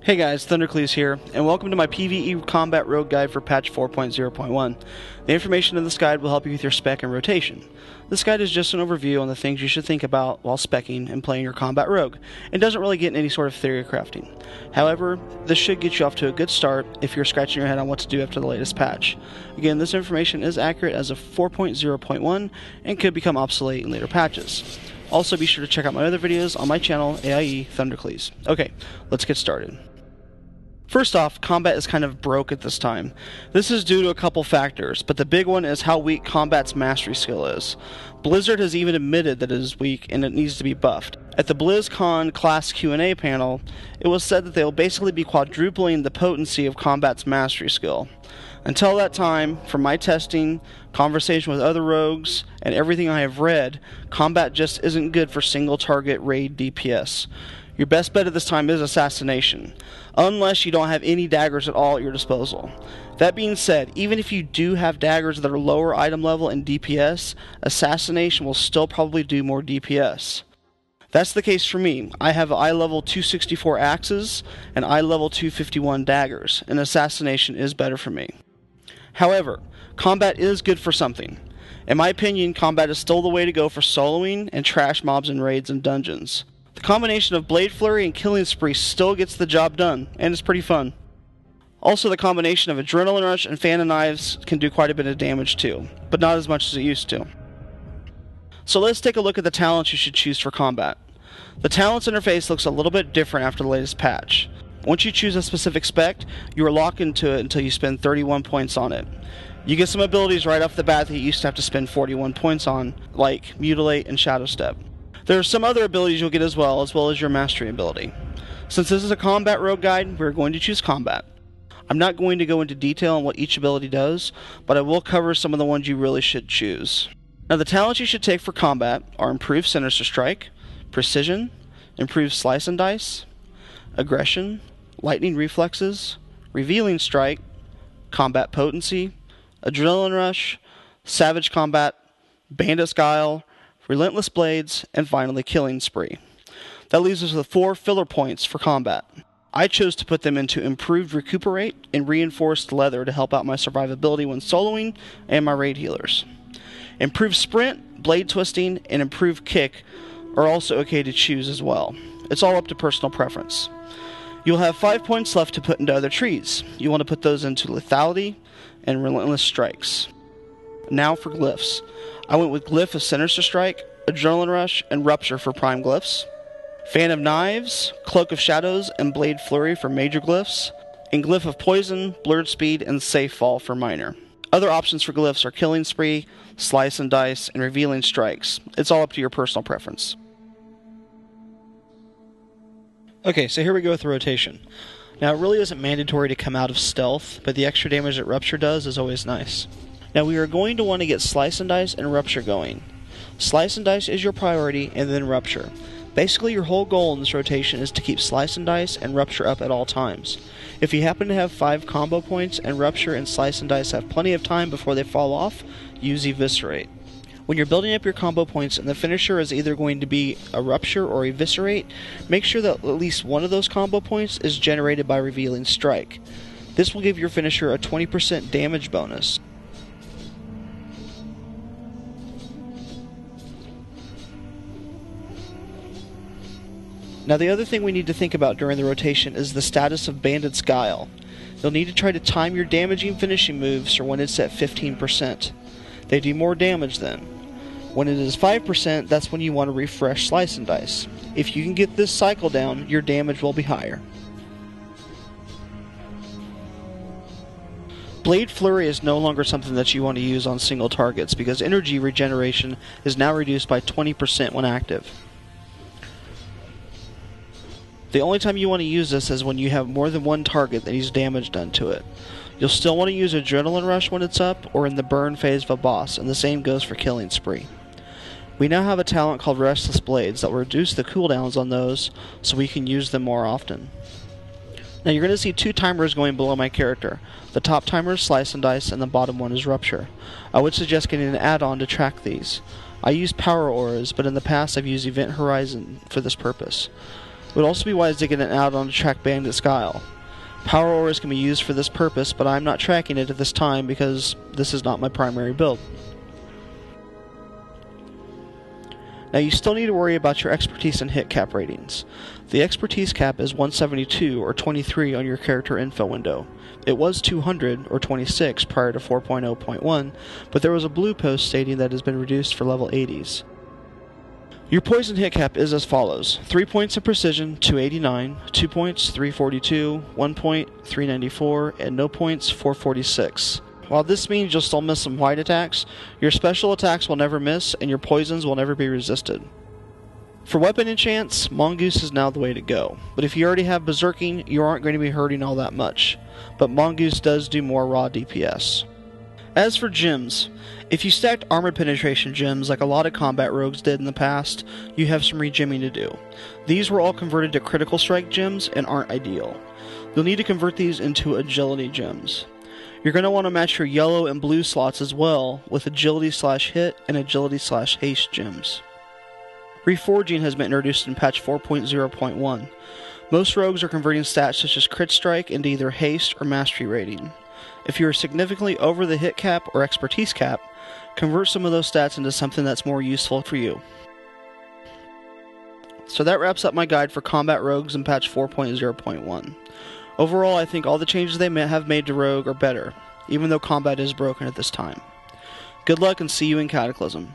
Hey guys, Thunderclese here, and welcome to my PvE Combat Rogue Guide for patch 4.0.1. The information in this guide will help you with your spec and rotation. This guide is just an overview on the things you should think about while speccing and playing your Combat Rogue, and doesn't really get in any sort of theory of crafting. However, this should get you off to a good start if you're scratching your head on what to do after the latest patch. Again, this information is accurate as of 4.0.1 and could become obsolete in later patches. Also, be sure to check out my other videos on my channel, AIEThunderclese. Okay, let's get started. First off, combat is kind of broke at this time. This is due to a couple factors, but the big one is how weak combat's mastery skill is. Blizzard has even admitted that it is weak and it needs to be buffed. At the BlizzCon class Q&A panel, it was said that they will basically be quadrupling the potency of combat's mastery skill. Until that time, from my testing, conversation with other rogues, and everything I have read, combat just isn't good for single target raid DPS. Your best bet at this time is assassination, unless you don't have any daggers at all at your disposal. That being said, even if you do have daggers that are lower item level and DPS, assassination will still probably do more DPS. That's the case for me. I have eye level 264 axes and eye level 251 daggers, and assassination is better for me. However, combat is good for something. In my opinion, combat is still the way to go for soloing and trash mobs in raids and dungeons. The combination of Blade Flurry and Killing Spree still gets the job done, and it's pretty fun. Also, the combination of Adrenaline Rush and Fan of Knives can do quite a bit of damage too, but not as much as it used to. So let's take a look at the talents you should choose for combat. The talents interface looks a little bit different after the latest patch. Once you choose a specific spec, you are locked into it until you spend 31 points on it. You get some abilities right off the bat that you used to have to spend 41 points on, like Mutilate and Shadow Step. There are some other abilities you'll get as well as your mastery ability. Since this is a combat rogue guide, we're going to choose combat. I'm not going to go into detail on what each ability does, but I will cover some of the ones you really should choose. Now, the talents you should take for combat are Improved Sinister Strike, Precision, Improved Slice and Dice, Aggression, Lightning Reflexes, Revealing Strike, Combat Potency, Adrenaline Rush, Savage Combat, Bandit's Guile, Relentless Blades, and finally Killing Spree. That leaves us with 4 filler points for combat. I chose to put them into Improved Recuperate and Reinforced Leather to help out my survivability when soloing and my raid healers. Improved Sprint, Blade Twisting, and Improved Kick are also okay to choose as well. It's all up to personal preference. You'll have 5 points left to put into other trees. You want to put those into Lethality and Relentless Strikes. Now for glyphs. I went with Glyph of Sinister Strike, Adrenaline Rush, and Rupture for prime glyphs, Fan of Knives, Cloak of Shadows, and Blade Flurry for major glyphs, and Glyph of Poison, Blurred Speed, and Safe Fall for minor. Other options for glyphs are Killing Spree, Slice and Dice, and Revealing Strikes. It's all up to your personal preference. Okay, so here we go with the rotation. Now, it really isn't mandatory to come out of stealth, but the extra damage that Rupture does is always nice. Now, we are going to want to get Slice and Dice and Rupture going. Slice and Dice is your priority, and then Rupture. Basically, your whole goal in this rotation is to keep Slice and Dice and Rupture up at all times. If you happen to have 5 combo points and Rupture and Slice and Dice have plenty of time before they fall off, use Eviscerate. When you're building up your combo points and the finisher is either going to be a Rupture or Eviscerate, make sure that at least one of those combo points is generated by Revealing Strike. This will give your finisher a 20% damage bonus. Now, the other thing we need to think about during the rotation is the status of Bandit's Guile. You'll need to try to time your damaging finishing moves for when it's at 15%. They do more damage then. When it is 5%, that's when you want to refresh Slice and Dice. If you can get this cycle down, your damage will be higher. Blade Flurry is no longer something that you want to use on single targets because energy regeneration is now reduced by 20% when active. The only time you want to use this is when you have more than one target that needs damage done to it. You'll still want to use Adrenaline Rush when it's up, or in the burn phase of a boss, and the same goes for Killing Spree. We now have a talent called Restless Blades that will reduce the cooldowns on those, so we can use them more often. Now you're going to see 2 timers going below my character. The top timer is Slice and Dice, and the bottom one is Rupture. I would suggest getting an add-on to track these. I use Power Auras, but in the past I've used Event Horizon for this purpose. It would also be wise to get an add-on to track Bandit's Guile. Power auras can be used for this purpose, but I'm not tracking it at this time because this is not my primary build. Now you still need to worry about your expertise and hit cap ratings. The expertise cap is 172 or 23 on your character info window. It was 200 or 26 prior to 4.0.1, but there was a blue post stating that it has been reduced for level 80s. Your poison hit cap is as follows: 3 points of precision, 289, 2 points, 342, 1 point, 394, and no points, 446. While this means you'll still miss some white attacks, your special attacks will never miss, and your poisons will never be resisted. For weapon enchants, Mongoose is now the way to go, but if you already have Berserking, you aren't going to be hurting all that much, but Mongoose does do more raw DPS. As for gems, if you stacked armor penetration gems like a lot of combat rogues did in the past, you have some regimming to do. These were all converted to critical strike gems and aren't ideal. You'll need to convert these into agility gems. You're going to want to match your yellow and blue slots as well with agility/hit and agility/haste gems. Reforging has been introduced in patch 4.0.1. Most rogues are converting stats such as crit strike into either haste or mastery rating. If you are significantly over the hit cap or expertise cap, convert some of those stats into something that's more useful for you. So that wraps up my guide for combat rogues in patch 4.0.1. Overall, I think all the changes they have made to rogue are better, even though combat is broken at this time. Good luck and see you in Cataclysm.